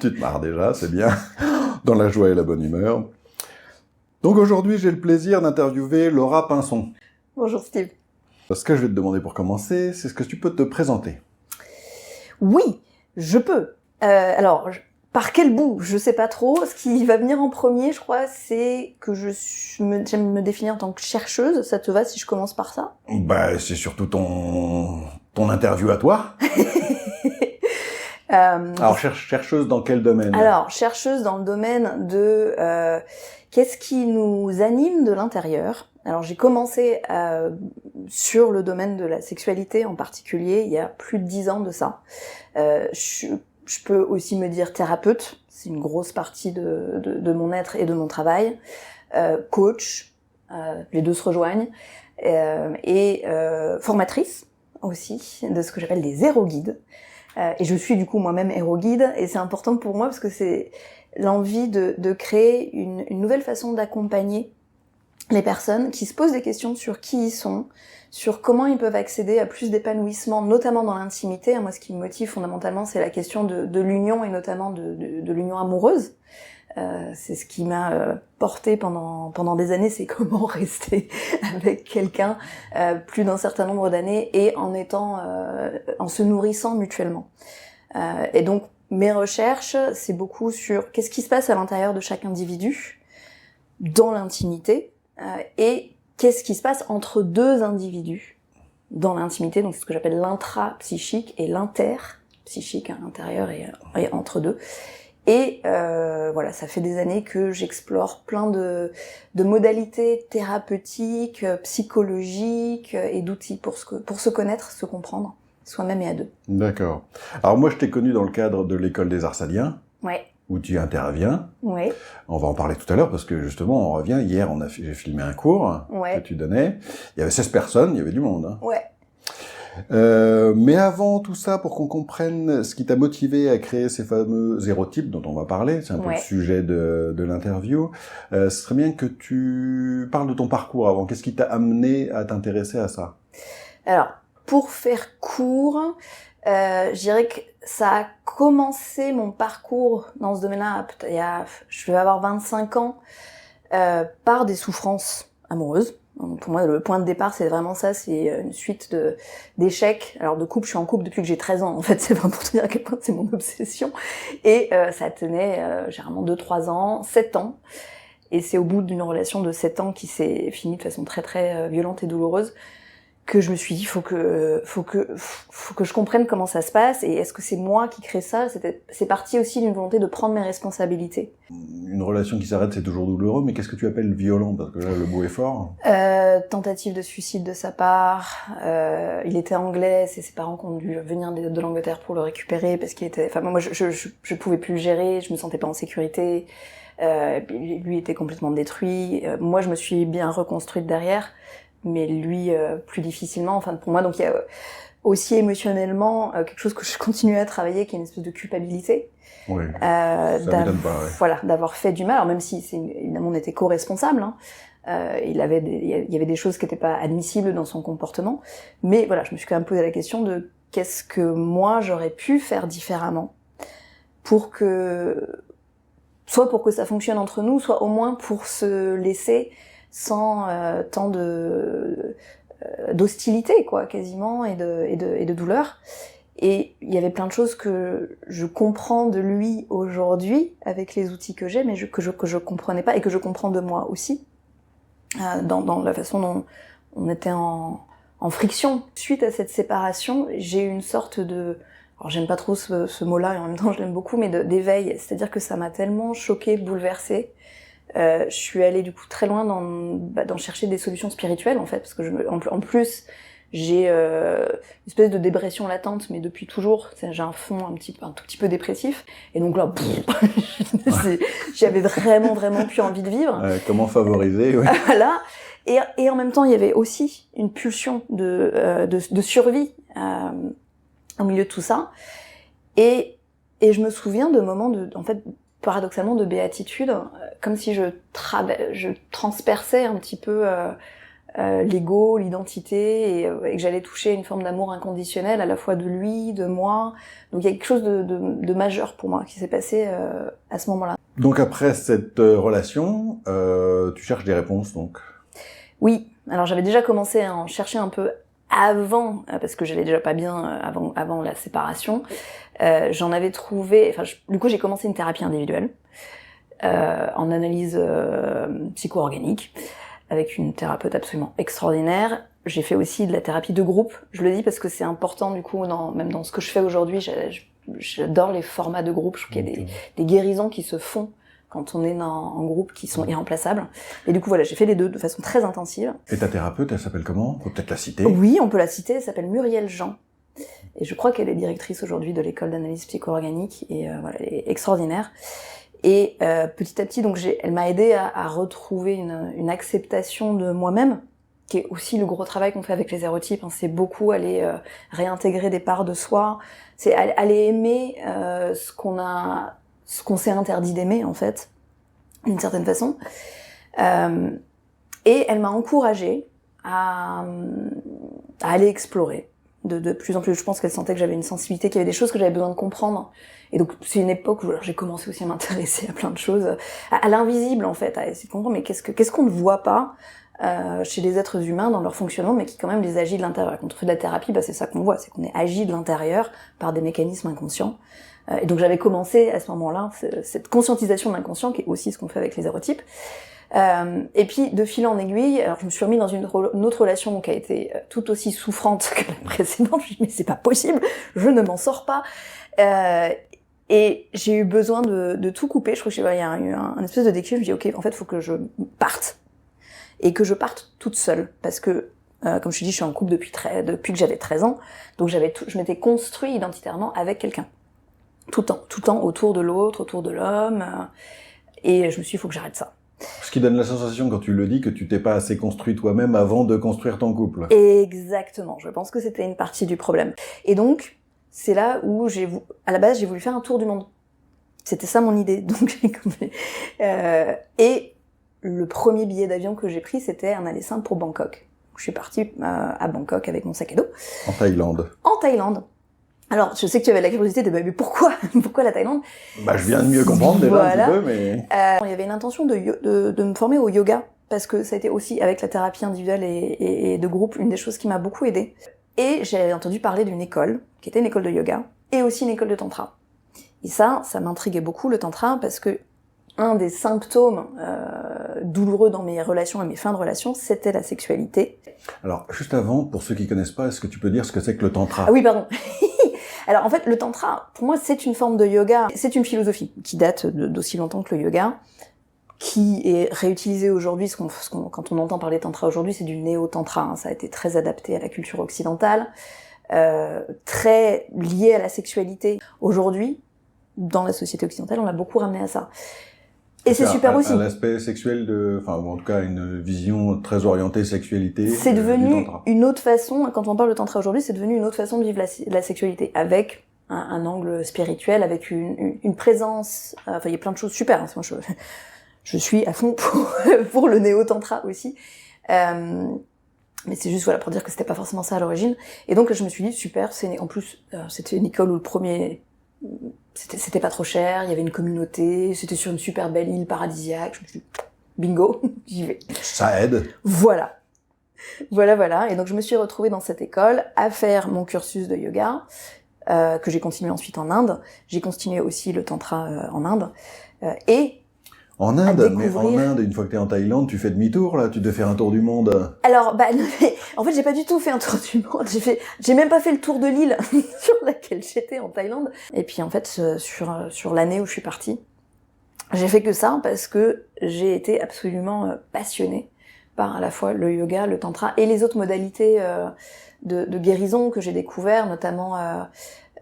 Tu te marres déjà, c'est bien. Dans la joie et la bonne humeur. Donc aujourd'hui, j'ai le plaisir d'interviewer Laura Pinson. Bonjour Steve. Ce que je vais te demander pour commencer, c'est ce que tu peux te présenter. Oui, je peux. Par quel bout? Je sais pas trop. Ce qui va venir en premier, je crois, c'est que j'aime me définir en tant que chercheuse. Ça te va si je commence par ça? Bah, c'est surtout ton interview à toi. Alors, chercheuse dans quel domaine? Alors, chercheuse dans le domaine de qu'est-ce qui nous anime de l'intérieur. Alors, j'ai commencé sur le domaine de la sexualité en particulier, il y a plus de 10 ans de ça. Je peux aussi me dire thérapeute, c'est une grosse partie de mon être et de mon travail. Coach, les deux se rejoignent. Et formatrice aussi de ce que j'appelle des héroguides. Et je suis du coup moi-même héroguide, et c'est important pour moi parce que c'est l'envie de créer une nouvelle façon d'accompagner les personnes qui se posent des questions sur qui ils sont, sur comment ils peuvent accéder à plus d'épanouissement, notamment dans l'intimité. Moi, ce qui me motive fondamentalement, c'est la question de l'union, et notamment de l'union amoureuse. C'est ce qui m'a porté pendant des années, c'est comment rester avec quelqu'un plus d'un certain nombre d'années et en se nourrissant mutuellement. Et donc mes recherches, c'est beaucoup sur qu'est-ce qui se passe à l'intérieur de chaque individu dans l'intimité et qu'est-ce qui se passe entre deux individus dans l'intimité. Donc c'est ce que j'appelle l'intra-psychique et l'inter-psychique, à l'intérieur et entre deux. Et voilà, ça fait des années que j'explore plein de modalités thérapeutiques, psychologiques et d'outils pour se connaître, se comprendre, soi-même et à deux. D'accord. Alors moi, je t'ai connu dans le cadre de l'école des Arsaliens, Ouais. où tu interviens. Ouais. On va en parler tout à l'heure parce que justement, on revient. Hier, j'ai filmé un cours que tu donnais. Il y avait 16 personnes, il y avait du monde. Hein. Ouais. Mais avant tout ça, pour qu'on comprenne ce qui t'a motivé à créer ces fameux hérotypes dont on va parler, c'est un peu le sujet de l'interview, ce serait bien que tu parles de ton parcours avant. Qu'est-ce qui t'a amené à t'intéresser à ça? Alors, pour faire court, je dirais que ça a commencé mon parcours dans ce domaine-là, je vais avoir 25 ans, par des souffrances amoureuses. Pour moi, le point de départ, c'est vraiment ça, c'est une suite d'échecs. Alors de couple, je suis en couple depuis que j'ai 13 ans. En fait, c'est vraiment pour te dire à quel point c'est mon obsession. Et ça tenait généralement 2-3 ans, 7 ans. Et c'est au bout d'une relation de 7 ans qui s'est finie de façon très très violente et douloureuse que je me suis dit faut que je comprenne comment ça se passe et est-ce que c'est moi qui crée ça. C'est parti aussi d'une volonté de prendre mes responsabilités. Une relation qui s'arrête, c'est toujours douloureux, mais qu'est-ce que tu appelles violent? Parce que là, le mot est fort. Tentative de suicide de sa part. Il était anglais, c'est ses parents qui ont dû venir de l'Angleterre pour le récupérer parce qu'il était. Enfin moi, je pouvais plus le gérer, je me sentais pas en sécurité. Lui était complètement détruit. Moi, je me suis bien reconstruite derrière. Mais lui plus difficilement. Enfin pour moi, donc il y a aussi émotionnellement quelque chose que je continue à travailler, qui est une espèce de culpabilité. Oui. Ça m'étonne pas. Ouais. Voilà, d'avoir fait du mal. Alors même si évidemment on était co-responsable. Hein, il y avait des choses qui n'étaient pas admissibles dans son comportement. Mais voilà, je me suis quand même posé la question de qu'est-ce que moi j'aurais pu faire différemment pour que ça fonctionne entre nous, soit au moins pour se laisser sans tant d'hostilité quoi quasiment et de douleur. Et il y avait plein de choses que je comprends de lui aujourd'hui avec les outils que j'ai, mais que je comprenais pas et que je comprends de moi aussi dans la façon dont on était en friction. Suite à cette séparation, j'ai eu une sorte de, alors j'aime pas trop ce mot-là et en même temps je l'aime beaucoup, mais d'éveil, c'est-à-dire que ça m'a tellement choquée, bouleversée. Je suis allée du coup très loin dans chercher des solutions spirituelles en fait, parce que en plus j'ai une espèce de dépression latente, mais depuis toujours j'ai un fond un tout petit peu dépressif, et donc là j'avais vraiment plus envie de vivre. Comment favoriser, ouais. Voilà. Et en même temps il y avait aussi une pulsion de survie au milieu de tout ça, et je me souviens de moments en fait paradoxalement de béatitude, comme si je transperçais un petit peu l'ego, l'identité, et que j'allais toucher une forme d'amour inconditionnel à la fois de lui, de moi. Donc il y a quelque chose de majeur pour moi qui s'est passé à ce moment-là. Donc après cette relation, tu cherches des réponses donc? Oui, alors j'avais déjà commencé à en chercher un peu avant, parce que j'allais déjà pas bien avant la séparation. J'en avais trouvé, du coup j'ai commencé une thérapie individuelle en analyse psycho-organique avec une thérapeute absolument extraordinaire. J'ai fait aussi de la thérapie de groupe, je le dis parce que c'est important du coup, même dans ce que je fais aujourd'hui, j'adore les formats de groupe, je trouve qu'il y a des guérisons qui se font quand on est en groupe qui sont irremplaçables. Et du coup voilà, j'ai fait les deux de façon très intensive. Et ta thérapeute, elle s'appelle comment? On peut peut-être la citer. Oui, on peut la citer, elle s'appelle Muriel Jean. Et je crois qu'elle est directrice aujourd'hui de l'école d'analyse psycho-organique, et voilà, elle est extraordinaire. Et petit à petit, donc elle m'a aidée à retrouver une acceptation de moi-même, qui est aussi le gros travail qu'on fait avec les hérotypes. C'est beaucoup aller réintégrer des parts de soi, c'est aller aimer ce qu'on s'est interdit d'aimer en fait, d'une certaine façon. Et elle m'a encouragée à aller explorer de plus en plus. Je pense qu'elle sentait que j'avais une sensibilité, qu'il y avait des choses que j'avais besoin de comprendre. Et donc c'est une époque où j'ai commencé aussi à m'intéresser à plein de choses, à l'invisible en fait, à essayer de comprendre mais qu'est-ce qu'on ne voit pas chez les êtres humains dans leur fonctionnement, mais qui quand même les agit de l'intérieur. Quand on fait de la thérapie, c'est ça qu'on voit, c'est qu'on est agi de l'intérieur par des mécanismes inconscients. Et donc j'avais commencé à ce moment-là cette conscientisation de l'inconscient, qui est aussi ce qu'on fait avec les hérotypes. Et puis de fil en aiguille, alors je me suis remis dans une autre relation qui a été tout aussi souffrante que la précédente. Je me suis dit mais c'est pas possible, je ne m'en sors pas. Et j'ai eu besoin de tout couper. Je crois qu'il y a eu un espèce de déclic. Je me dis ok, en fait, faut que je parte et que je parte toute seule, parce que comme je te dis, je suis en couple depuis que j'avais 13 ans, donc je m'étais construit identitairement avec quelqu'un, tout le temps autour de l'autre, autour de l'homme, et je me suis dit, il faut que j'arrête ça. Ce qui donne la sensation quand tu le dis que tu t'es pas assez construit toi-même avant de construire ton couple. Exactement, je pense que c'était une partie du problème. Et donc c'est là où à la base j'ai voulu faire un tour du monde. C'était ça mon idée. Donc et le premier billet d'avion que j'ai pris, c'était un aller simple pour Bangkok. Je suis partie à Bangkok avec mon sac à dos. En Thaïlande. En Thaïlande. Alors, je sais que tu avais la curiosité de mais pourquoi la Thaïlande? Je viens de mieux comprendre déjà voilà. Un petit peu, mais il y avait une intention de me former au yoga, parce que ça a été aussi avec la thérapie individuelle et de groupe une des choses qui m'a beaucoup aidée. Et j'ai entendu parler d'une école qui était une école de yoga et aussi une école de tantra. Et ça m'intriguait beaucoup, le tantra, parce que un des symptômes douloureux dans mes relations et mes fins de relations, c'était la sexualité. Alors, juste avant, pour ceux qui connaissent pas, est-ce que tu peux dire ce que c'est que le tantra? Ah oui, pardon. Alors en fait, le tantra, pour moi, c'est une forme de yoga, c'est une philosophie qui date d'aussi longtemps que le yoga, qui est réutilisée aujourd'hui. Quand on entend parler tantra aujourd'hui, c'est du néo-tantra. Ça a été très adapté à la culture occidentale, très lié à la sexualité. Aujourd'hui, dans la société occidentale, on l'a beaucoup ramené à ça. Et c'est super aussi. Un aspect sexuel ou en tout cas une vision très orientée sexualité. C'est devenu une autre façon, quand on parle de tantra aujourd'hui, c'est devenu une autre façon de vivre la sexualité, avec un angle spirituel, avec une présence, il y a plein de choses super. Moi, je suis à fond pour le néo-tantra aussi. Mais c'est juste, pour dire que c'était pas forcément ça à l'origine. Et donc, je me suis dit, super, en plus, c'était une école où le premier, c'était pas trop cher, il y avait une communauté, c'était sur une super belle île paradisiaque. Je me suis dit, bingo, j'y vais. Ça aide. Voilà. Et donc je me suis retrouvée dans cette école à faire mon cursus de yoga, que j'ai continué ensuite en Inde. J'ai continué aussi le tantra en Inde. En Inde, mais en Inde, une fois que t'es en Thaïlande, tu fais demi-tour, là, tu dois faire un tour du monde. Alors, en fait, j'ai pas du tout fait un tour du monde. J'ai même pas fait le tour de l'île sur laquelle j'étais en Thaïlande. Et puis, en fait, sur l'année où je suis partie, j'ai fait que ça parce que j'ai été absolument passionnée par à la fois le yoga, le tantra et les autres modalités de guérison que j'ai découvert, notamment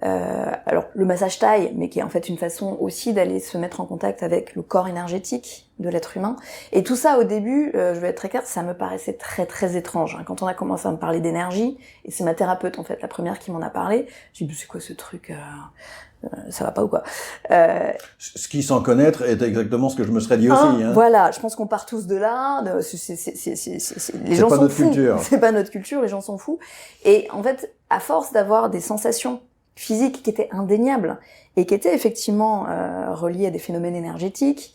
Alors le massage thaï, mais qui est en fait une façon aussi d'aller se mettre en contact avec le corps énergétique de l'être humain. Et tout ça au début, je vais être très claire, ça me paraissait très très étrange. Quand on a commencé à me parler d'énergie, et c'est ma thérapeute en fait, la première qui m'en a parlé, j'ai dit c'est quoi ce truc, ça va pas ou quoi. Ce qui sans connaître est exactement ce que je me serais dit aussi. Hein. Voilà, je pense qu'on part tous de là. Les gens sont fous. C'est pas notre culture, les gens sont fous. Et en fait, à force d'avoir des sensations physiques qui étaient indéniables et qui étaient effectivement reliées à des phénomènes énergétiques,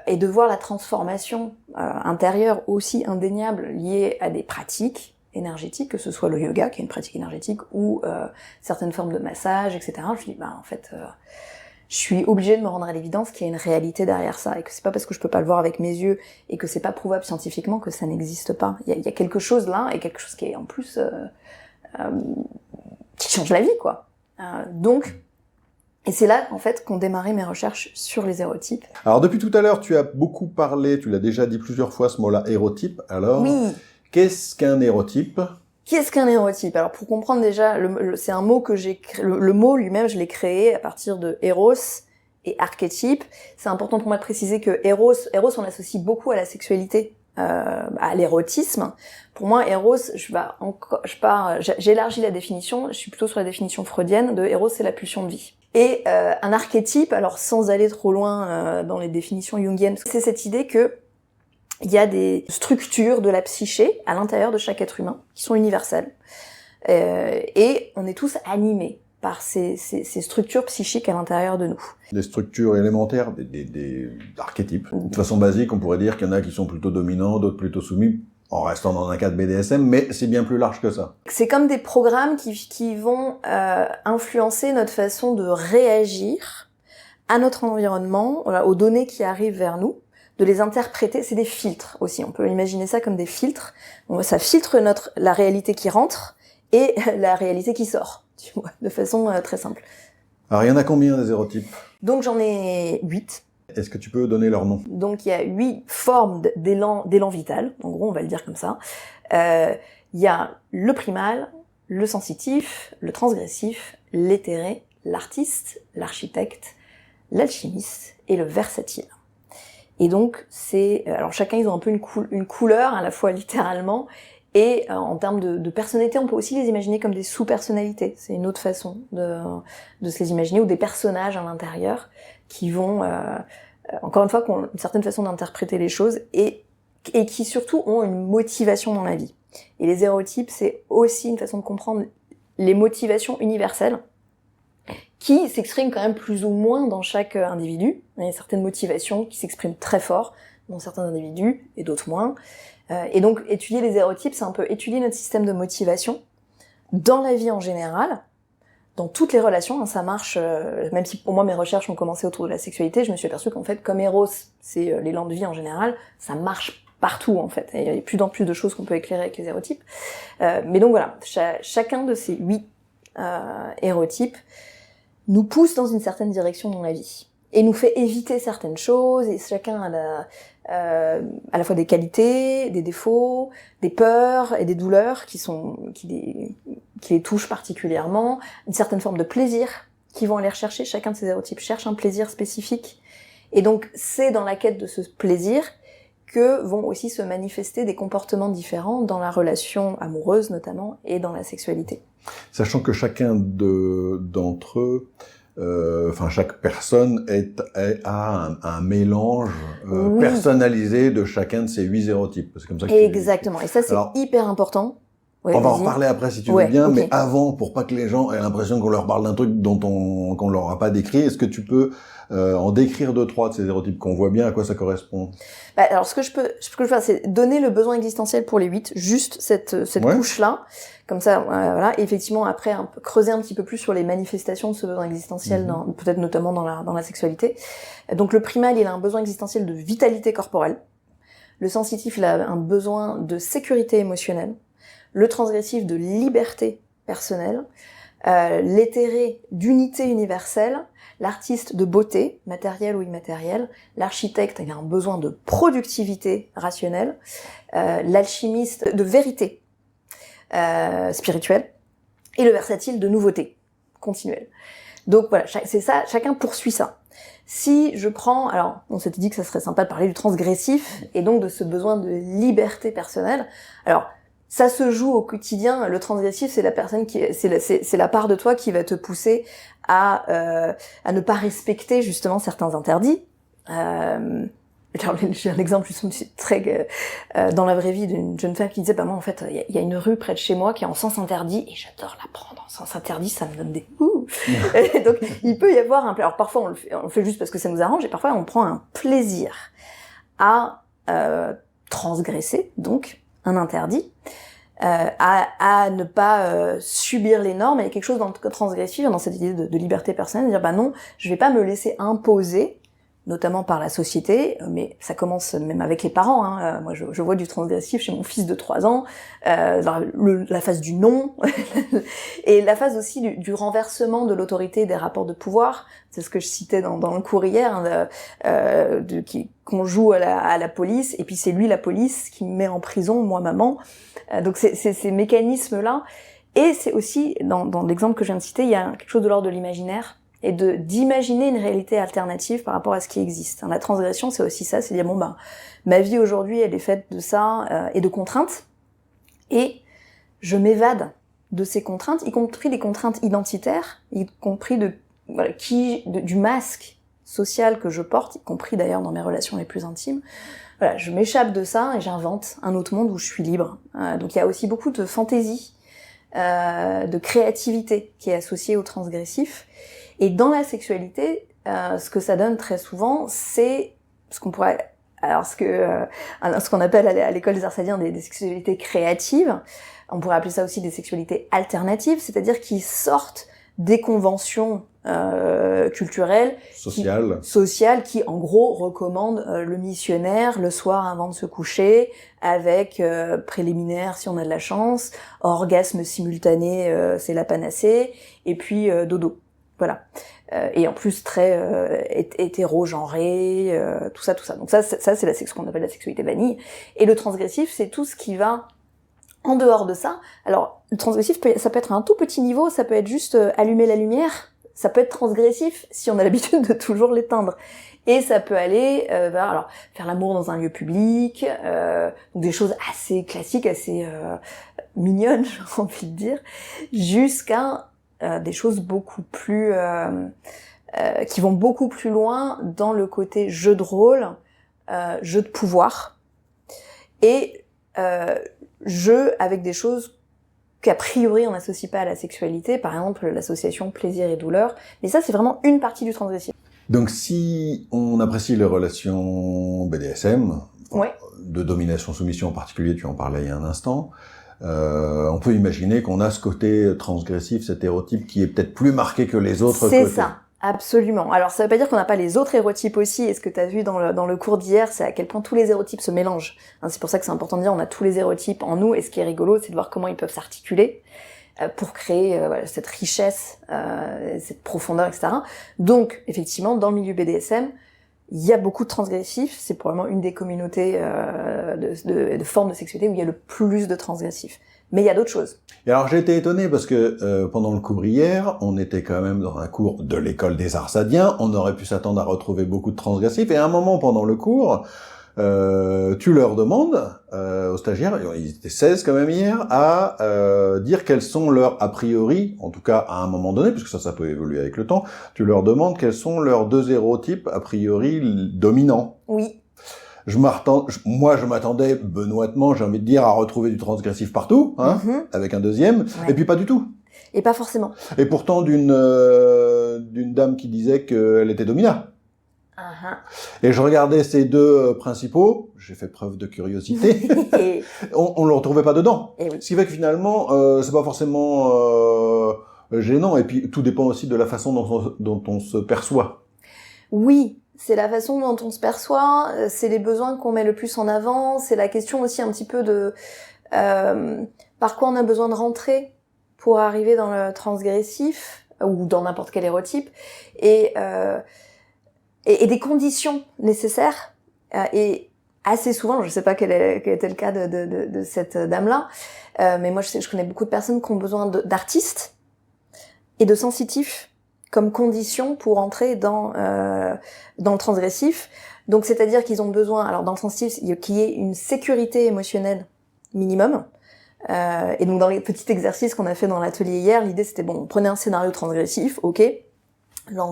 et de voir la transformation intérieure aussi indéniable liée à des pratiques énergétique, que ce soit le yoga, qui est une pratique énergétique, ou certaines formes de massage, etc. Je me dis, en fait, je suis obligée de me rendre à l'évidence qu'il y a une réalité derrière ça, et que c'est pas parce que je peux pas le voir avec mes yeux, et que c'est pas prouvable scientifiquement que ça n'existe pas. Il y a quelque chose là, et quelque chose qui est en plus qui change la vie, quoi. Et c'est là, en fait, qu'ont démarré mes recherches sur les hérotypes. Alors, depuis tout à l'heure, tu as beaucoup parlé, tu l'as déjà dit plusieurs fois, ce mot-là, hérotype. Alors, oui. Qu'est-ce qu'un hérotype ? Qu'est-ce qu'un hérotype ? Alors, pour comprendre déjà, c'est un mot que le mot lui-même, je l'ai créé à partir de héros et archétype. C'est important pour moi de préciser que héros, on associe beaucoup à la sexualité, à l'érotisme. Pour moi, héros, j'élargis la définition, je suis plutôt sur la définition freudienne de héros, c'est la pulsion de vie. Et un archétype, alors sans aller trop loin dans les définitions jungiennes, c'est cette idée que il y a des structures de la psyché à l'intérieur de chaque être humain qui sont universelles. Et on est tous animés par ces structures psychiques à l'intérieur de nous. Des structures élémentaires, des archétypes. De façon basique, on pourrait dire qu'il y en a qui sont plutôt dominants, d'autres plutôt soumis, en restant dans un cadre BDSM, mais c'est bien plus large que ça. C'est comme des programmes qui vont influencer notre façon de réagir à notre environnement, aux données qui arrivent vers nous, de les interpréter. C'est des filtres aussi, on peut imaginer ça comme des filtres. Ça filtre la réalité qui rentre et la réalité qui sort, tu vois, de façon très simple. Alors il y en a combien des hérotypes ? Donc j'en ai 8. Est-ce que tu peux donner leur nom ? Donc il y a 8 formes d'élan vital, en gros on va le dire comme ça. Il y a le primal, le sensitif, le transgressif, l'éthéré, l'artiste, l'architecte, l'alchimiste et le versatile. Et donc alors chacun ils ont un peu une couleur à la fois littéralement et en termes de personnalité, on peut aussi les imaginer comme des sous-personnalités. C'est une autre façon de se les imaginer, ou des personnages à l'intérieur qui vont encore une fois qui ont une certaine façon d'interpréter les choses et qui surtout ont une motivation dans la vie. Et les hérotypes, c'est aussi une façon de comprendre les motivations universelles qui s'expriment quand même plus ou moins dans chaque individu. Il y a certaines motivations qui s'expriment très fort dans certains individus et d'autres moins. Et donc, étudier les hérotypes, c'est un peu étudier notre système de motivation dans la vie en général, dans toutes les relations. Ça marche, même si pour moi mes recherches ont commencé autour de la sexualité, je me suis aperçue qu'en fait, comme Eros, c'est l'élan de vie en général, ça marche partout en fait. Et il y a de plus en plus de choses qu'on peut éclairer avec les hérotypes. Mais donc voilà, chacun de ces 8 hérotypes nous pousse dans une certaine direction dans la vie et nous fait éviter certaines choses, et chacun a à la fois des qualités, des défauts, des peurs et des douleurs qui les touchent particulièrement, une certaine forme de plaisir qu'ils vont aller rechercher. Chacun de ces hérotypes cherche un plaisir spécifique, et donc c'est dans la quête de ce plaisir que vont aussi se manifester des comportements différents dans la relation amoureuse notamment et dans la sexualité. Sachant que chacun d'entre eux, chaque personne a un mélange personnalisé de chacun de ces 8 hérotypes. C'est comme ça que exactement. Et ça, c'est hyper important. Ouais, on va en reparler après si tu veux bien, okay. Mais avant, pour pas que les gens aient l'impression qu'on leur parle d'un truc qu'on leur a pas décrit, est-ce que tu peux en décrire 2-3 de ces hérotypes qu'on voit bien, à quoi ça correspond? Alors, ce que je peux faire, c'est donner le besoin existentiel pour les 8, juste cette couche-là. Comme ça, voilà. Et effectivement, après, creuser un petit peu plus sur les manifestations de ce besoin existentiel, peut-être notamment dans la sexualité. Donc, le primal, il a un besoin existentiel de vitalité corporelle. Le sensitif, il a un besoin de sécurité émotionnelle. Le transgressif, de liberté personnelle. L'éthéré, d'unité universelle. L'artiste, de beauté, matérielle ou immatérielle. L'architecte, il a un besoin de productivité rationnelle. L'alchimiste, de vérité spirituelle. Et le versatile, de nouveauté, continuelle. Donc voilà, c'est ça, chacun poursuit ça. Si je prends, alors on s'était dit que ça serait sympa de parler du transgressif et donc de ce besoin de liberté personnelle. Alors ça se joue au quotidien. Le transgressif, c'est la personne c'est la part de toi qui va te pousser à ne pas respecter justement certains interdits. J'ai un exemple très dans la vraie vie d'une jeune femme qui disait bah moi en fait il y a une rue près de chez moi qui est en sens interdit et j'adore la prendre en sens interdit, ça me donne des et donc il peut y avoir alors parfois on le fait juste parce que ça nous arrange et parfois on prend un plaisir à transgresser donc un interdit, à ne pas subir les normes. Il y a quelque chose dans le transgressif, dans cette idée de liberté personnelle, de dire bah non, je vais pas me laisser imposer, notamment par la société, mais ça commence même avec les parents. Moi, je vois du transgressif chez mon fils de 3 ans, la phase du non, et la phase aussi du renversement de l'autorité des rapports de pouvoir. C'est ce que je citais dans le cours hier, qu'on joue à la police, et puis c'est lui la police qui me met en prison, moi maman. Donc c'est ces mécanismes-là, et c'est aussi dans l'exemple que je viens de citer, il y a quelque chose de l'ordre de l'imaginaire, et d'imaginer une réalité alternative par rapport à ce qui existe. La transgression, c'est aussi ça, c'est dire bon bah ma vie aujourd'hui, elle est faite de ça et de contraintes, et je m'évade de ces contraintes, y compris des contraintes identitaires, y compris du masque social que je porte, y compris d'ailleurs dans mes relations les plus intimes. Voilà, je m'échappe de ça et j'invente un autre monde où je suis libre. Donc il y a aussi beaucoup de fantaisie, de créativité qui est associée au transgressif. Et dans la sexualité, ce que ça donne très souvent, c'est ce qu'on pourrait, ce qu'on appelle à l'école des arts sadiens des sexualités créatives. On pourrait appeler ça aussi des sexualités alternatives, c'est-à-dire qui sortent des conventions culturelles, sociales, qui en gros recommandent le missionnaire le soir avant de se coucher, avec préliminaire si on a de la chance, orgasme simultané, c'est la panacée, et puis dodo. Voilà. Et en plus très hétéro-genré, tout ça. Donc ça c'est ce qu'on appelle la sexualité vanille. Et le transgressif, c'est tout ce qui va en dehors de ça. Alors, le transgressif, ça peut être à un tout petit niveau, ça peut être juste allumer la lumière, ça peut être transgressif si on a l'habitude de toujours l'éteindre. Et ça peut aller vers faire l'amour dans un lieu public, des choses assez classiques, assez mignonnes, j'ai envie de dire, jusqu'à des choses beaucoup plus qui vont beaucoup plus loin dans le côté jeu de rôle, jeu de pouvoir, et jeu avec des choses qu'a priori on n'associe pas à la sexualité, par exemple l'association plaisir et douleur, mais ça c'est vraiment une partie du transgressif. Donc si on apprécie les relations BDSM, ouais, de domination-soumission en particulier, tu en parlais il y a un instant, on peut imaginer qu'on a ce côté transgressif, cet hérotype qui est peut-être plus marqué que les autres côtés. C'est ça, absolument. Alors ça veut pas dire qu'on n'a pas les autres hérotypes aussi, et ce que tu as vu dans le cours d'hier, c'est à quel point tous les hérotypes se mélangent. C'est pour ça que c'est important de dire on a tous les hérotypes en nous, et ce qui est rigolo, c'est de voir comment ils peuvent s'articuler pour créer cette richesse, cette profondeur, etc. Donc, effectivement, dans le milieu BDSM, il y a beaucoup de transgressifs, c'est probablement une des communautés de formes de sexualité où il y a le plus de transgressifs. Mais il y a d'autres choses. Et alors j'ai été étonné parce que pendant le cours hier, on était quand même dans un cours de l'école des arts sadiens, on aurait pu s'attendre à retrouver beaucoup de transgressifs, et à un moment pendant le cours, tu leur demandes aux stagiaires, ils étaient 16 quand même hier, à dire quels sont leurs a priori, en tout cas à un moment donné, puisque ça peut évoluer avec le temps, tu leur demandes quels sont leurs 2 hérotypes a priori dominants. Oui. Moi, je m'attendais benoîtement, j'ai envie de dire, à retrouver du transgressif partout, avec un deuxième, ouais. Et puis pas du tout. Et pas forcément. Et pourtant d'une dame qui disait qu'elle était domina. Et je regardais ces 2 principaux, j'ai fait preuve de curiosité, on le retrouvait pas dedans. Et oui. Ce qui fait que finalement, c'est pas forcément gênant, et puis tout dépend aussi de la façon dont on se perçoit. Oui. C'est la façon dont on se perçoit, c'est les besoins qu'on met le plus en avant, c'est la question aussi un petit peu de par quoi on a besoin de rentrer pour arriver dans le transgressif ou dans n'importe quel hérotype, et des conditions nécessaires. Et assez souvent, je sais pas quel était le cas de cette dame-là, mais moi je connais beaucoup de personnes qui ont besoin d'artistes et de sensitif comme condition pour entrer dans le transgressif. Donc c'est-à-dire qu'ils ont besoin, alors dans le sensitif, qu'il y ait une sécurité émotionnelle minimum. Et donc dans les petits exercices qu'on a fait dans l'atelier hier, l'idée c'était bon, prenez un scénario transgressif, ok. Là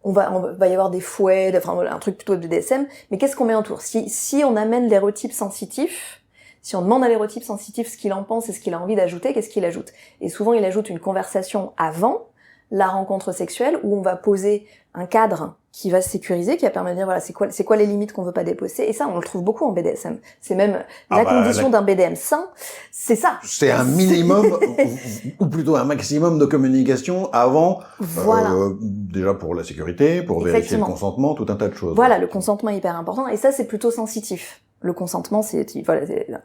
va y avoir des fouets, enfin un truc plutôt de BDSM, mais qu'est-ce qu'on met autour? Si on amène l'érotype sensitif, si on demande à l'érotype sensitif ce qu'il en pense et ce qu'il a envie d'ajouter, qu'est-ce qu'il ajoute? Et souvent il ajoute une conversation avant la rencontre sexuelle où on va poser un cadre qui va se sécuriser, qui va permettre de dire voilà c'est quoi les limites qu'on veut pas dépasser, et ça on le trouve beaucoup en BDSM. C'est même condition d'un BDM sain, c'est ça. C'est un minimum ou plutôt un maximum de communication avant. Voilà. Déjà pour la sécurité, pour vérifier le consentement, tout un tas de choses. Voilà, le consentement est hyper important, et ça c'est plutôt sensitif. Le consentement, c'est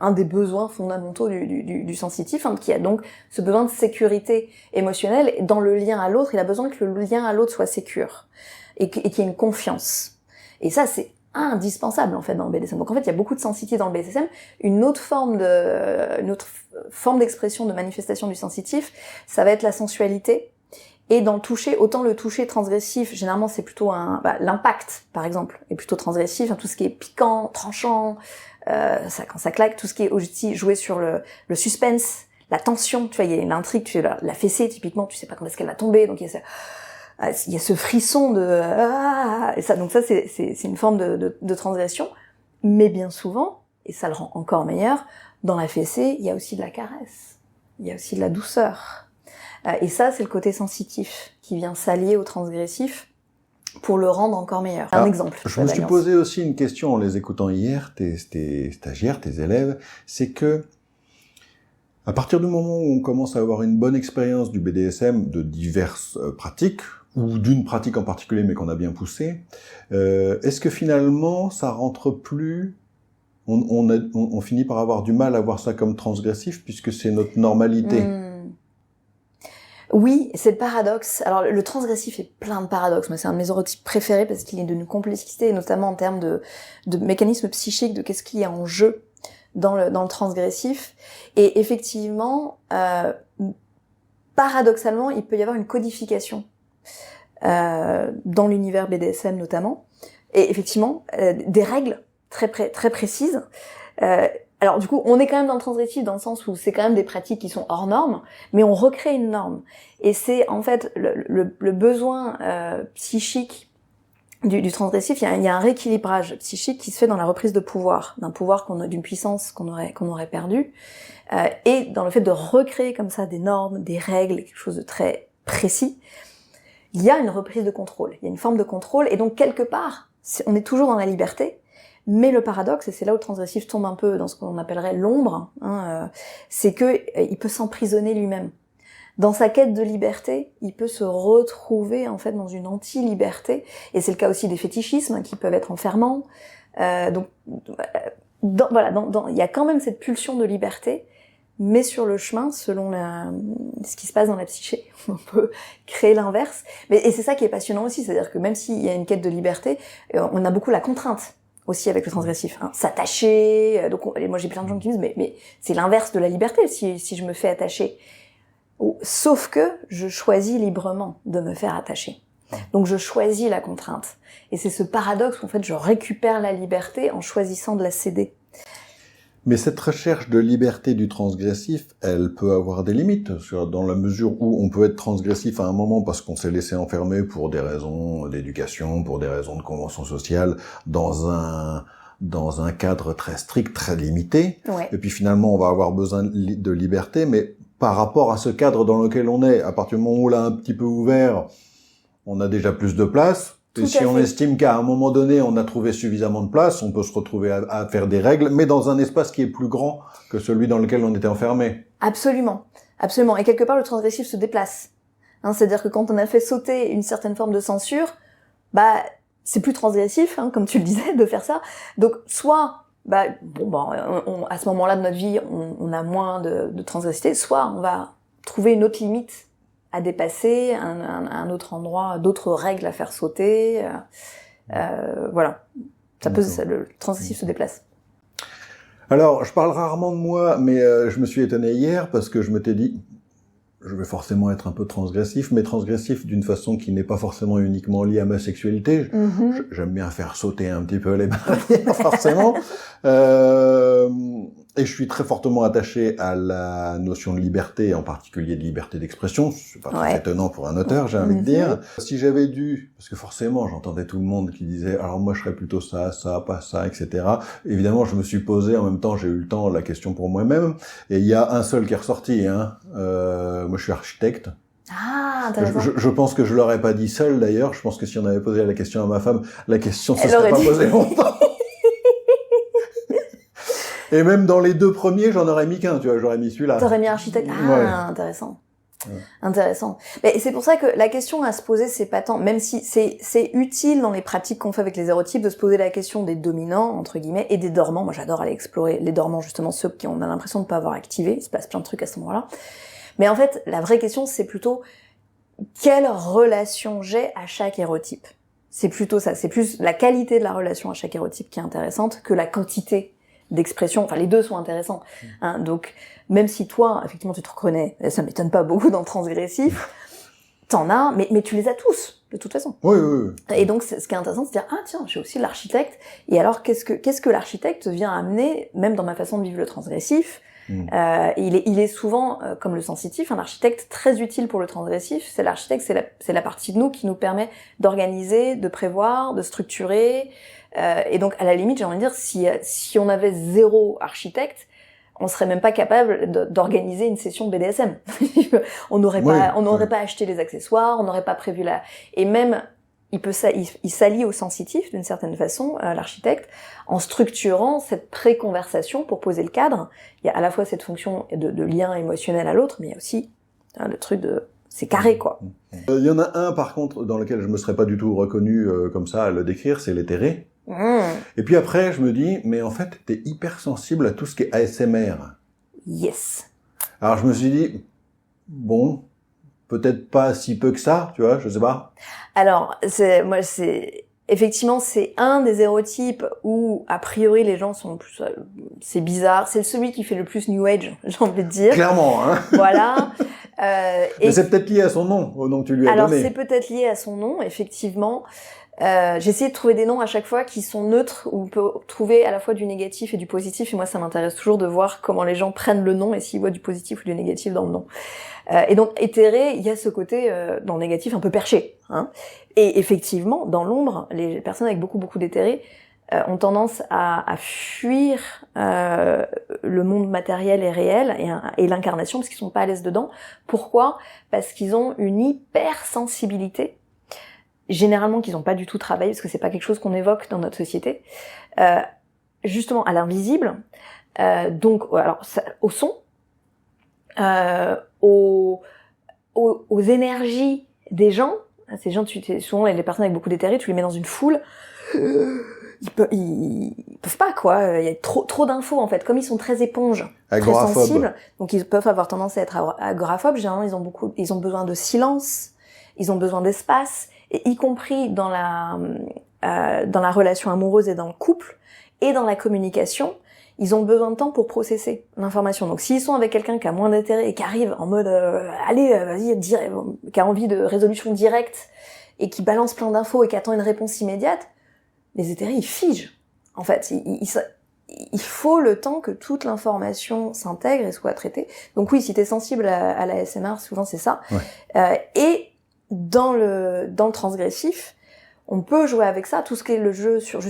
un des besoins fondamentaux du sensitif, qui a donc ce besoin de sécurité émotionnelle. Dans le lien à l'autre, il a besoin que le lien à l'autre soit sécure et qu'il y ait une confiance. Et ça, c'est indispensable en fait dans le BDSM. Donc en fait, il y a beaucoup de sensitif dans le BDSM. Une autre forme d'expression, de manifestation du sensitif, ça va être la sensualité. Et dans le toucher, autant le toucher transgressif, généralement c'est plutôt l'impact, par exemple, est plutôt transgressif, tout ce qui est piquant, tranchant, quand ça claque, tout ce qui est aussi joué sur le suspense, la tension, tu vois, il y a l'intrigue, tu sais, la fessée, typiquement, tu sais pas quand est-ce qu'elle va tomber, donc il y a ce frisson et ça, donc ça c'est une forme de transgression, mais bien souvent, et ça le rend encore meilleur, dans la fessée, il y a aussi de la caresse, il y a aussi de la douceur. Et ça, c'est le côté sensitif qui vient s'allier au transgressif pour le rendre encore meilleur. Un exemple. Je me suis posé aussi une question en les écoutant hier, tes stagiaires, tes élèves, c'est que à partir du moment où on commence à avoir une bonne expérience du BDSM, de diverses pratiques, ou d'une pratique en particulier mais qu'on a bien poussée, est-ce que finalement ça rentre plus, on finit par avoir du mal à voir ça comme transgressif puisque c'est notre normalité? Oui, c'est le paradoxe. Alors le transgressif est plein de paradoxes. Moi, c'est un de mes neurotypes préférés parce qu'il est d'une complexité, notamment en termes de mécanismes psychiques, de qu'est-ce qu'il y a en jeu dans le transgressif. Et effectivement, paradoxalement, il peut y avoir une codification dans l'univers BDSM notamment, et effectivement des règles très précises. Alors du coup, on est quand même dans le transgressif dans le sens où c'est quand même des pratiques qui sont hors normes, mais on recrée une norme. Et c'est en fait le besoin psychique du transgressif. Il y a un rééquilibrage psychique qui se fait dans la reprise de pouvoir, d'une puissance qu'on aurait perdue, et dans le fait de recréer comme ça des normes, des règles, quelque chose de très précis. Il y a une reprise de contrôle, il y a une forme de contrôle, et donc quelque part, on est toujours dans la liberté. Mais le paradoxe, et c'est là où le transgressif tombe un peu dans ce qu'on appellerait l'ombre, c'est que il peut s'emprisonner lui-même. Dans sa quête de liberté, il peut se retrouver en fait dans une anti-liberté, et c'est le cas aussi des fétichismes qui peuvent être enfermants. Donc il y a quand même cette pulsion de liberté, mais sur le chemin, selon ce qui se passe dans la psyché, on peut créer l'inverse. Et c'est ça qui est passionnant aussi, c'est-à-dire que même s'il y a une quête de liberté, on a beaucoup la contrainte aussi avec le transgressif, s'attacher. Donc moi j'ai plein de gens qui me disent mais c'est l'inverse de la liberté si je me fais attacher. Sauf que je choisis librement de me faire attacher. Donc je choisis la contrainte. Et c'est ce paradoxe où en fait je récupère la liberté en choisissant de la céder. Mais cette recherche de liberté du transgressif, elle peut avoir des limites, dans la mesure où on peut être transgressif à un moment parce qu'on s'est laissé enfermer pour des raisons d'éducation, pour des raisons de convention sociale, dans un cadre très strict, très limité. Ouais. Et puis finalement, on va avoir besoin de liberté, mais par rapport à ce cadre dans lequel on est, à partir du moment où on l'a un petit peu ouvert, on a déjà plus de place. Et si on estime qu'à un moment donné, on a trouvé suffisamment de place, on peut se retrouver à faire des règles, mais dans un espace qui est plus grand que celui dans lequel on était enfermé. Absolument. Absolument. Et quelque part, le transgressif se déplace. C'est-à-dire que quand on a fait sauter une certaine forme de censure, c'est plus transgressif, comme tu le disais, de faire ça. Donc, soit, à ce moment-là de notre vie, on a moins de transgressivité, soit on va trouver une autre limite à dépasser, un autre endroit, d'autres règles à faire sauter. Voilà. Le transgressif se déplace. Alors, je parle rarement de moi, mais je me suis étonné hier parce que je m'étais dit, je vais forcément être un peu transgressif, mais transgressif d'une façon qui n'est pas forcément uniquement liée à ma sexualité. J'aime bien faire sauter un petit peu les barrières, forcément. Et je suis très fortement attaché à la notion de liberté, en particulier de liberté d'expression. C'est pas très étonnant pour un auteur, j'ai envie de dire. Si j'avais dû, parce que forcément, j'entendais tout le monde qui disait, alors moi, je serais plutôt ça, pas ça, etc. Évidemment, je me suis posé, en même temps, j'ai eu le temps, la question pour moi-même. Et il y a un seul qui est ressorti, hein. Moi, je suis architecte. Ah, intéressant. Je pense que je l'aurais pas dit seul, d'ailleurs. Je pense que si on avait posé la question à ma femme, la question se serait pas posée longtemps. Et même dans les deux premiers, j'en aurais mis qu'un, tu vois, j'aurais mis celui-là. T'aurais mis architecte. Ah, intéressant. Intéressant. Mais c'est pour ça que la question à se poser, c'est pas tant, même si c'est utile dans les pratiques qu'on fait avec les hérotypes, de se poser la question des dominants, entre guillemets, et des dormants. Moi, j'adore aller explorer les dormants, justement, ceux qui on a l'impression de pas avoir activé. Il se passe plein de trucs à ce moment-là. Mais en fait, la vraie question, c'est plutôt quelle relation j'ai à chaque hérotype. C'est plutôt ça. C'est plus la qualité de la relation à chaque hérotype qui est intéressante que la quantité d'expression. Enfin, les deux sont intéressants. Hein. Donc, même si toi, effectivement, tu te reconnais, ça m'étonne pas beaucoup dans transgressif, t'en as, mais tu les as tous, de toute façon. Oui. Et donc, ce qui est intéressant, c'est de dire, ah tiens, j'ai aussi l'architecte. Et alors, qu'est-ce que l'architecte vient amener, même dans ma façon de vivre le transgressif? Il est souvent, comme le sensitif, un architecte très utile pour le transgressif. C'est l'architecte, c'est la partie de nous qui nous permet d'organiser, de prévoir, de structurer. Et donc, à la limite, j'ai envie de dire, si on avait 0 architecte, on serait même pas capable d'organiser une session de BDSM. on n'aurait pas acheté les accessoires, on n'aurait pas prévu et même, il s'allie au sensitif, d'une certaine façon, l'architecte, en structurant cette pré-conversation pour poser le cadre. Il y a à la fois cette fonction de lien émotionnel à l'autre, mais il y a aussi le truc c'est carré, quoi. Il y en a un, par contre, dans lequel je me serais pas du tout reconnu comme ça à le décrire, c'est l'éthéré. Et puis après, je me dis, mais en fait, t'es hyper sensible à tout ce qui est ASMR. Yes. Alors je me suis dit, bon, peut-être pas si peu que ça, tu vois, je sais pas. Alors, effectivement, c'est un des hérotypes où, a priori, les gens sont plus, c'est bizarre, c'est celui qui fait le plus New Age, j'ai envie de dire. Clairement, hein. Voilà. Mais c'est peut-être lié à son nom, au nom que tu lui as donné. Alors, c'est peut-être lié à son nom, effectivement. J'ai essayé de trouver des noms à chaque fois qui sont neutres, où on peut trouver à la fois du négatif et du positif, et moi ça m'intéresse toujours de voir comment les gens prennent le nom et s'ils voient du positif ou du négatif dans le nom. Et donc éthéré, il y a ce côté dans le négatif un peu perché, hein. Et effectivement, dans l'ombre, les personnes avec beaucoup d'éthéré ont tendance à fuir le monde matériel et réel et l'incarnation parce qu'ils sont pas à l'aise dedans. Pourquoi ? Parce qu'ils ont une hypersensibilité, généralement qu'ils n'ont pas du tout travaillé, parce que c'est pas quelque chose qu'on évoque dans notre société, justement à l'invisible, donc alors au son, aux énergies des gens. Ces gens, souvent les personnes avec beaucoup d'éthéré, tu les mets dans une foule, ils peuvent pas, quoi. Il y a trop d'infos, en fait. Comme ils sont très éponges, très sensibles, donc ils peuvent avoir tendance à être agoraphobes. Généralement, ils ont besoin de silence, ils ont besoin d'espace, et y compris dans la relation amoureuse et dans le couple, et dans la communication, ils ont besoin de temps pour processer l'information. Donc s'ils sont avec quelqu'un qui a moins d'intérêt et qui arrive en mode allez, vas-y, qui a envie de résolution directe et qui balance plein d'infos et qui attend une réponse immédiate, les éthérés, ils figent. En fait, il faut le temps que toute l'information s'intègre et soit traitée. Donc oui, si t'es sensible à la ASMR, souvent c'est ça. Ouais. Et dans le transgressif, on peut jouer avec ça, tout ce qui est le jeu sur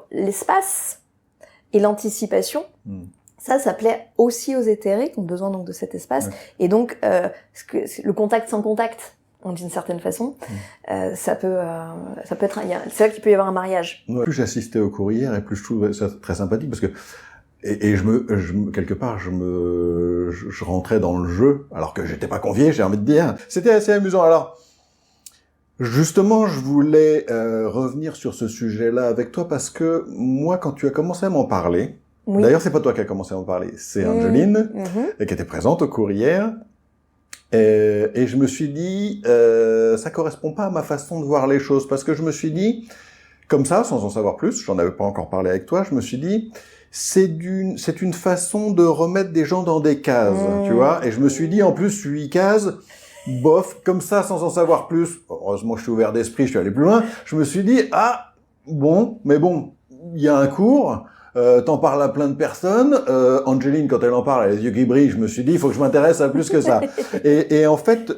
l'espace et l'anticipation. Ça plaît aussi aux éthérés qui ont besoin donc de cet espace. Ouais. Et donc le contact sans contact, d'une certaine façon, ça peut être c'est là qu'il peut y avoir un mariage. Ouais. Plus j'assistais au cours hier et plus je trouve ça très sympathique parce que et quelque part je rentrais dans le jeu alors que j'étais pas convié, j'ai envie de dire. C'était assez amusant. Alors justement, je voulais revenir sur ce sujet-là avec toi parce que moi, quand tu as commencé à m'en parler, oui. D'ailleurs, c'est pas toi qui as commencé à m'en parler, c'est Angeline, qui était présente au cours hier, et je me suis dit, ça correspond pas à ma façon de voir les choses, parce que je me suis dit, comme ça, sans en savoir plus, j'en avais pas encore parlé avec toi, je me suis dit, c'est une façon de remettre des gens dans des cases, tu vois. Et je me suis dit, en plus, 8 cases, bof, comme ça, sans en savoir plus. Heureusement, je suis ouvert d'esprit, je suis allé plus loin. Je me suis dit, bon, il y a un cours. T'en parles à plein de personnes. Angeline, quand elle en parle, elle a les yeux qui brillent. Je me suis dit, il faut que je m'intéresse à plus que ça. et en fait,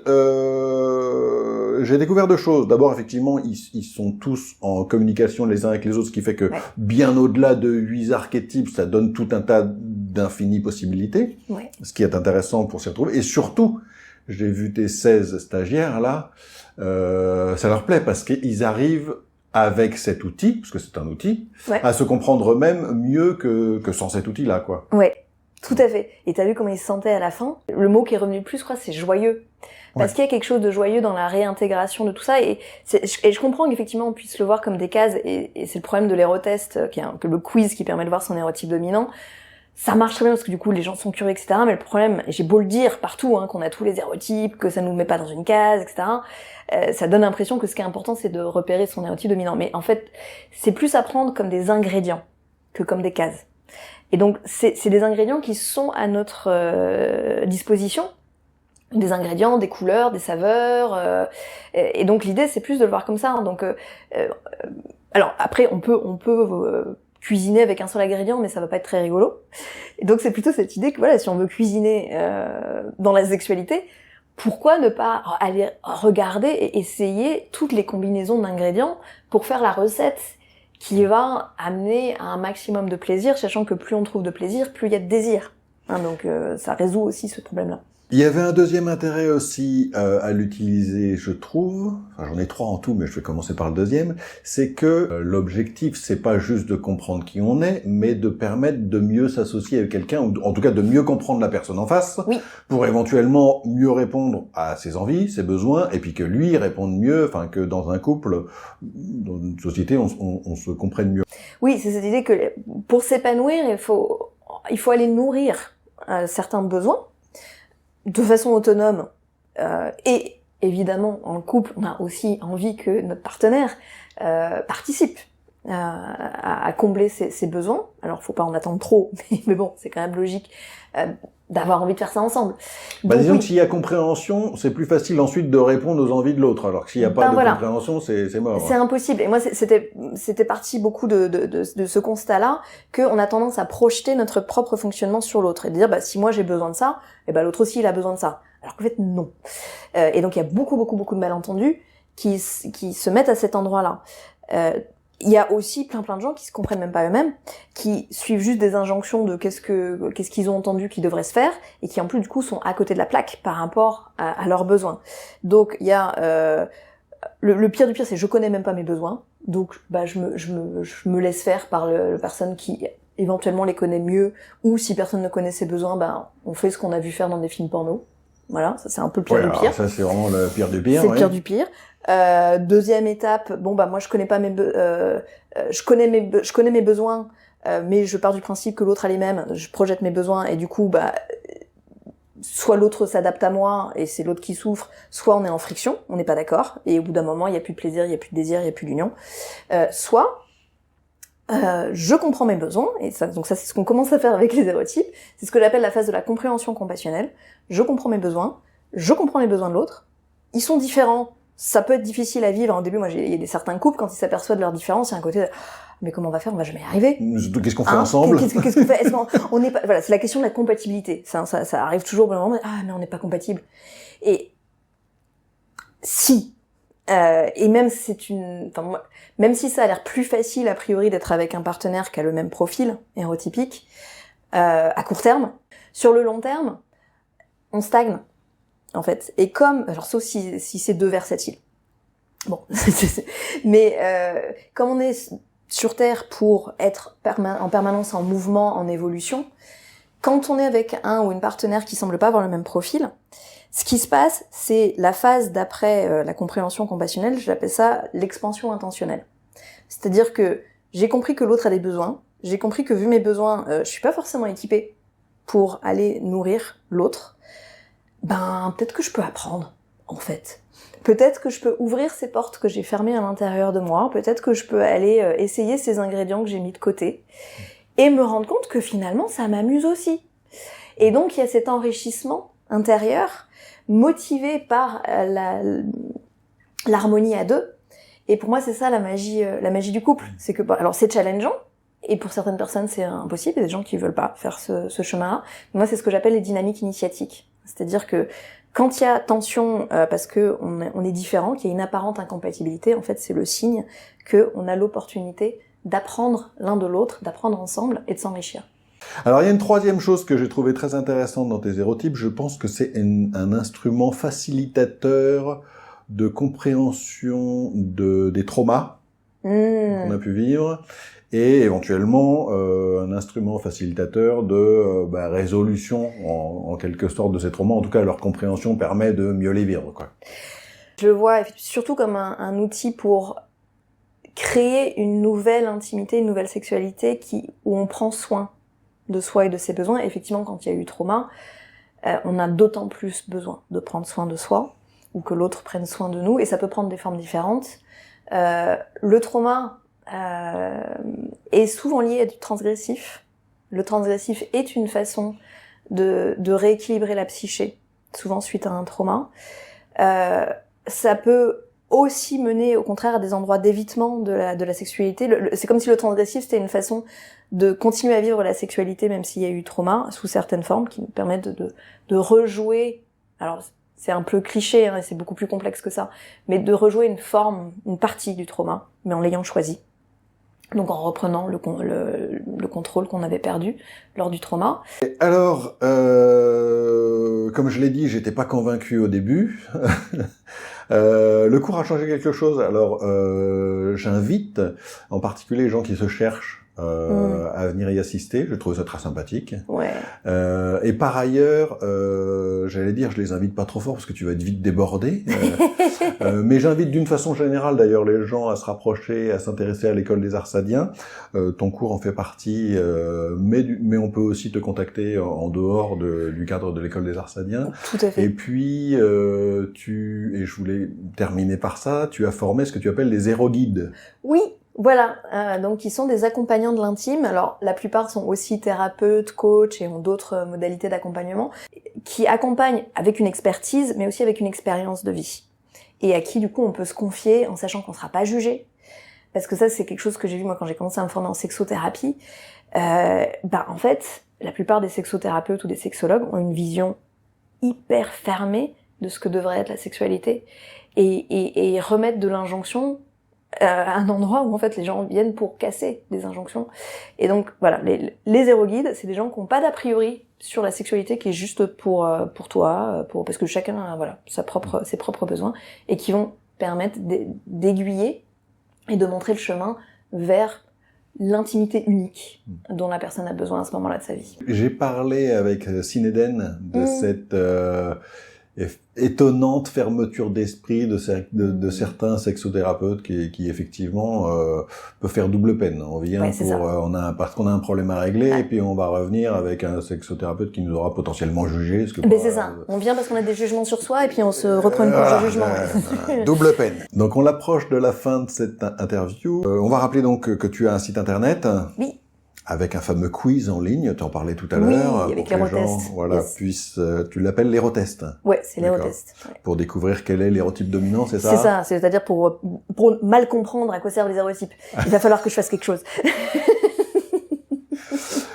j'ai découvert deux choses. D'abord, effectivement, ils sont tous en communication les uns avec les autres, ce qui fait que bien au-delà de 8 archétypes, ça donne tout un tas d'infinies possibilités. Ce qui est intéressant pour s'y retrouver. Et surtout, j'ai vu tes 16 stagiaires là, ça leur plaît parce qu'ils arrivent avec cet outil, parce que c'est un outil, à se comprendre eux-mêmes mieux que sans cet outil-là, quoi. Ouais, tout à fait. Et t'as vu comment ils se sentaient à la fin? Le mot qui est revenu le plus, je crois, c'est joyeux. Parce qu'il y a quelque chose de joyeux dans la réintégration de tout ça, et je comprends qu'effectivement on puisse le voir comme des cases, et c'est le problème de l'hérotest, qui est un peu le quiz qui permet de voir son hérotype dominant. Ça marche très bien parce que du coup les gens sont curieux, etc. Mais le problème, et j'ai beau le dire partout, qu'on a tous les hérotypes, que ça nous met pas dans une case, etc. Ça donne l'impression que ce qui est important c'est de repérer son hérotype dominant. Mais en fait, c'est plus à prendre comme des ingrédients que comme des cases. Et donc c'est des ingrédients qui sont à notre disposition. Des ingrédients, des couleurs, des saveurs, et donc l'idée c'est plus de le voir comme ça. Donc, alors après on peut cuisiner avec un seul ingrédient, mais ça va pas être très rigolo. Et donc c'est plutôt cette idée que voilà, si on veut cuisiner dans la sexualité, pourquoi ne pas aller regarder et essayer toutes les combinaisons d'ingrédients pour faire la recette qui va amener à un maximum de plaisir, sachant que plus on trouve de plaisir, plus il y a de désir. Donc ça résout aussi ce problème-là. Il y avait un deuxième intérêt aussi à l'utiliser, je trouve. Enfin, j'en ai 3 en tout, mais je vais commencer par le deuxième. C'est que l'objectif, c'est pas juste de comprendre qui on est, mais de permettre de mieux s'associer avec quelqu'un, ou en tout cas de mieux comprendre la personne en face, pour éventuellement mieux répondre à ses envies, ses besoins, et puis que lui réponde mieux, enfin que dans un couple, dans une société, on se comprenne mieux. Oui, c'est cette idée que pour s'épanouir, il faut aller nourrir certains besoins de façon autonome, et évidemment en couple on a aussi envie que notre partenaire participe à combler ses besoins. Alors faut pas en attendre trop, mais bon c'est quand même logique d'avoir envie de faire ça ensemble. Donc, disons que s'il y a compréhension, c'est plus facile ensuite de répondre aux envies de l'autre, alors que s'il n'y a pas de compréhension, c'est mort. C'est impossible. Et moi, c'était parti beaucoup de ce constat-là, qu'on a tendance à projeter notre propre fonctionnement sur l'autre, et de dire, si moi j'ai besoin de ça, l'autre aussi il a besoin de ça. Alors qu'en fait, non. Et donc il y a beaucoup de malentendus qui se mettent à cet endroit-là. Il y a aussi plein de gens qui se comprennent même pas eux-mêmes, qui suivent juste des injonctions de qu'est-ce qu'ils ont entendu qui devrait se faire, et qui en plus du coup sont à côté de la plaque par rapport à leurs besoins. Donc il y a le pire du pire, c'est je connais même pas mes besoins, donc je me laisse faire par la personne qui éventuellement les connaît mieux, ou si personne ne connaît ses besoins, on fait ce qu'on a vu faire dans des films porno. Voilà, ça c'est un peu le pire du pire. Ça c'est vraiment le pire du pire. C'est le pire du pire. Deuxième étape, moi je connais pas je connais mes besoins, mais je pars du principe que l'autre a les mêmes, je projette mes besoins, et du coup soit l'autre s'adapte à moi et c'est l'autre qui souffre, soit on est en friction, on n'est pas d'accord, et au bout d'un moment il y a plus de plaisir, il y a plus de désir, il y a plus d'union. Soit je comprends mes besoins, et donc ça c'est ce qu'on commence à faire avec les hérotypes, c'est ce que j'appelle la phase de la compréhension compassionnelle. Je comprends mes besoins, je comprends les besoins de l'autre, ils sont différents, ça peut être difficile à vivre. Au début, il y a certains couples, quand ils s'aperçoivent de leurs différences, il y a un côté de mais comment on va faire, on va jamais y arriver. Qu'est-ce qu'on fait ensemble? Qu'est-ce qu'on fait? On n'est pas, voilà, c'est la question de la compatibilité. Ça arrive toujours au moment, mais on n'est pas compatible. Et si, et même même si ça a l'air plus facile a priori d'être avec un partenaire qui a le même profil hérotypique, à court terme, sur le long terme, on stagne. En fait, et alors sauf si c'est deux versatiles. Bon, mais comme on est sur Terre pour être en permanence en mouvement, en évolution, quand on est avec un ou une partenaire qui semble pas avoir le même profil, ce qui se passe, c'est la phase d'après la compréhension compassionnelle, j'appelle ça l'expansion intentionnelle. C'est-à-dire que j'ai compris que l'autre a des besoins, j'ai compris que vu mes besoins, je suis pas forcément équipée pour aller nourrir l'autre. Peut-être que je peux apprendre, en fait. Peut-être que je peux ouvrir ces portes que j'ai fermées à l'intérieur de moi, peut-être que je peux aller essayer ces ingrédients que j'ai mis de côté. et me rendre compte que finalement ça m'amuse aussi. Et donc il y a cet enrichissement intérieur motivé par l'harmonie à deux. Et pour moi c'est ça la magie du couple, c'est que alors c'est challengeant et pour certaines personnes c'est impossible, il y a des gens qui veulent pas faire ce chemin-là. Moi c'est ce que j'appelle les dynamiques initiatiques, c'est-à-dire que quand il y a tension parce que on est différent, qu'il y a une apparente incompatibilité, en fait c'est le signe que on a l'opportunité d'apprendre l'un de l'autre, d'apprendre ensemble et de s'enrichir. Alors il y a une troisième chose que j'ai trouvé très intéressante dans tes hérotypes, je pense que c'est un instrument facilitateur de compréhension des traumas qu'on a pu vivre et éventuellement un instrument facilitateur de résolution en quelque sorte de ces traumas. En tout cas, leur compréhension permet de mieux les vivre, quoi. Je le vois surtout comme un outil pour créer une nouvelle intimité, une nouvelle sexualité où on prend soin de soi et de ses besoins. Et effectivement, quand il y a eu trauma, on a d'autant plus besoin de prendre soin de soi ou que l'autre prenne soin de nous, et ça peut prendre des formes différentes. Le trauma est souvent lié à du transgressif. Le transgressif est une façon de rééquilibrer la psyché, souvent suite à un trauma. Ça peut aussi mener au contraire à des endroits d'évitement de la sexualité. C'est comme si le transgressif c'était une façon de continuer à vivre la sexualité même s'il y a eu trauma, sous certaines formes qui nous permettent de rejouer. Alors c'est un peu cliché, et c'est beaucoup plus complexe que ça, mais de rejouer une partie du trauma, mais en l'ayant choisi. Donc en reprenant le contrôle qu'on avait perdu lors du trauma. Alors, comme je l'ai dit, j'étais pas convaincu au début. Le cours a changé quelque chose. Alors, j'invite en particulier les gens qui se cherchent à venir y assister. Je trouve ça très sympathique. Ouais. Et par ailleurs, j'allais dire, je les invite pas trop fort parce que tu vas être vite débordé. Mais j'invite d'une façon générale d'ailleurs les gens à se rapprocher, à s'intéresser à l'école des Arts Sadiens. Ton cours en fait partie, mais on peut aussi te contacter en dehors du cadre de l'école des Arts Sadiens. Tout à fait. Et puis, et je voulais terminer par ça, tu as formé ce que tu appelles les héroguides. Oui. Voilà, donc ils sont des accompagnants de l'intime. Alors la plupart sont aussi thérapeutes, coachs et ont d'autres modalités d'accompagnement qui accompagnent avec une expertise mais aussi avec une expérience de vie et à qui du coup on peut se confier en sachant qu'on sera pas jugé, parce que ça c'est quelque chose que j'ai vu moi quand j'ai commencé à me former en sexothérapie. En fait la plupart des sexothérapeutes ou des sexologues ont une vision hyper fermée de ce que devrait être la sexualité et remettre de l'injonction un endroit où en fait les gens viennent pour casser des injonctions. Et donc voilà, les héroguides, c'est des gens qui n'ont pas d'a priori sur la sexualité, qui est juste pour toi, parce que chacun a ses propres besoins, et qui vont permettre d'aiguiller et de montrer le chemin vers l'intimité unique dont la personne a besoin à ce moment-là de sa vie. J'ai parlé avec Sinéden de cette étonnante fermeture d'esprit de certains sexothérapeutes qui effectivement peut faire double peine. On vient parce qu'on a un problème à régler, et puis on va revenir avec un sexothérapeute qui nous aura potentiellement jugé. C'est ça. On vient parce qu'on a des jugements sur soi et puis on se reprend une couche de jugement. Double peine. Donc on approche de la fin de cette interview. On va rappeler donc que tu as un site internet. Oui. Avec un fameux quiz en ligne, tu en parlais tout à l'heure. Oui, avec l'hérotest. Tu l'appelles l'hérotest. Ouais, c'est l'hérotest. Ouais. Pour découvrir quel est l'hérotype dominant, c'est ça? C'est ça, c'est-à-dire pour mal comprendre à quoi servent les hérotypes. Il va falloir que je fasse quelque chose.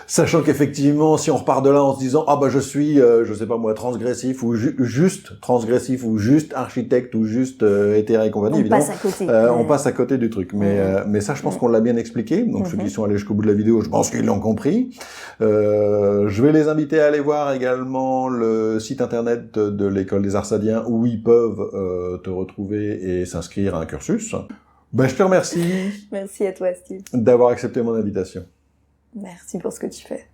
Sachant qu'effectivement, si on repart de là en se disant je suis, je sais pas moi, transgressif ou juste transgressif ou juste architecte ou juste hétéro et compagnie, évidemment, passe à côté. On passe à côté du truc. Mais ça, je pense qu'on l'a bien expliqué. Donc ceux qui sont allés jusqu'au bout de la vidéo, je pense qu'ils l'ont compris. Je vais les inviter à aller voir également le site internet de l'école des Arts Sadiens où ils peuvent te retrouver et s'inscrire à un cursus. Je te remercie. Merci à toi, Steve. D'avoir accepté mon invitation. Merci pour ce que tu fais.